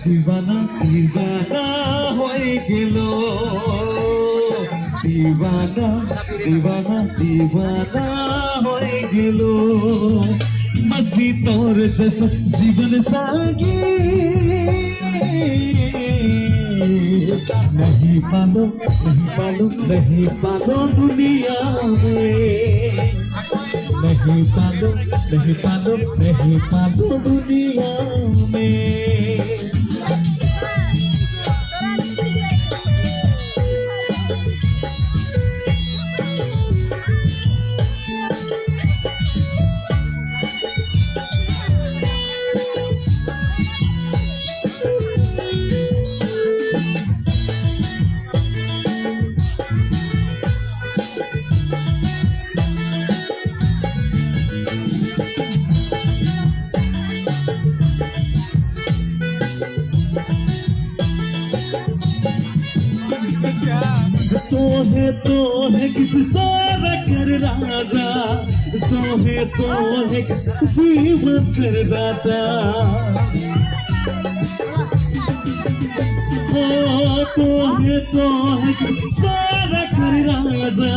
দিবানা দিবানা হয়ে গেল, দিবানা দিবানা দিবানা হয়ে গেল। मसी तोर जैसा जीवन सागी नहीं पालो नहीं पालो नहीं पालो दुनिया में, नहीं पालो नहीं पालो नहीं पालो दुनिया में। तो है किस सारा कर राजा, तो है जीवन कर दाता। तो है सारा कर राजा,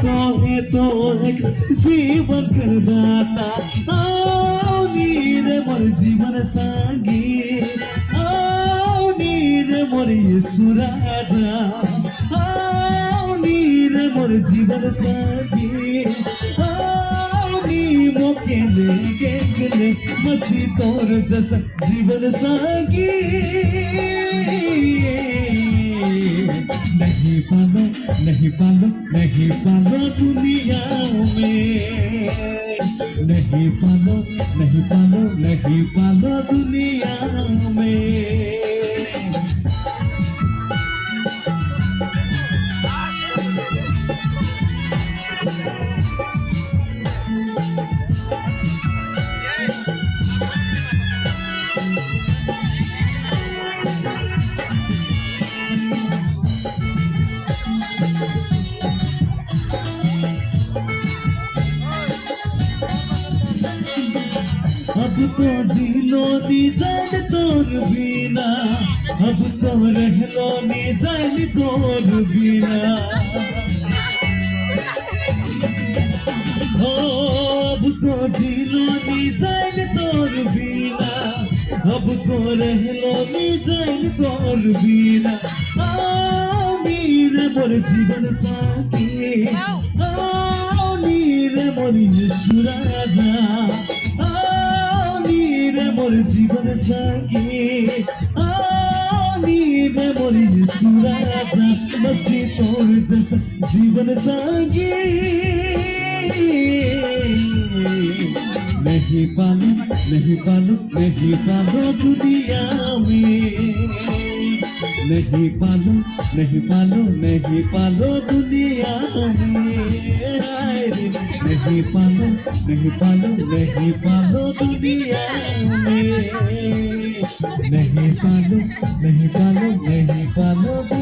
तो है जीवन कर दाता। आओ नीरे मोर जीवन सांगी, आओ नीरे मोर यीशु राजा, मोर जीवन साथी मौके ले मसी तोर जैसा जीवन साथी। नहीं पालो नहीं पालो नहीं पालो दुनिया में, नहीं पालो नहीं पालो नहीं पालो दुनिया में। अब तो जीलो नी जान तोर बिना, अब तो रहलो नी जान तोर बिना। अब तो जीलो नी जान तोर बिना, अब तो रहलो नी जान तोर बिना। आओ नीरे मोर जीवन साथी, आओ नीरे मोर यीशु राजा, मोर जीवन सागी नीरे मोर यीशु राजा। मसी तोर जैसा जीवन सागी नहीं पालो नहीं पालो नहीं पालो दुनिया में, नहीं पालो नहीं पालो नहीं पालो दुनिया में। नहीं पालो नहीं पालो नहीं पालो दुनिया में, नहीं पालो नहीं पालो नहीं पालो।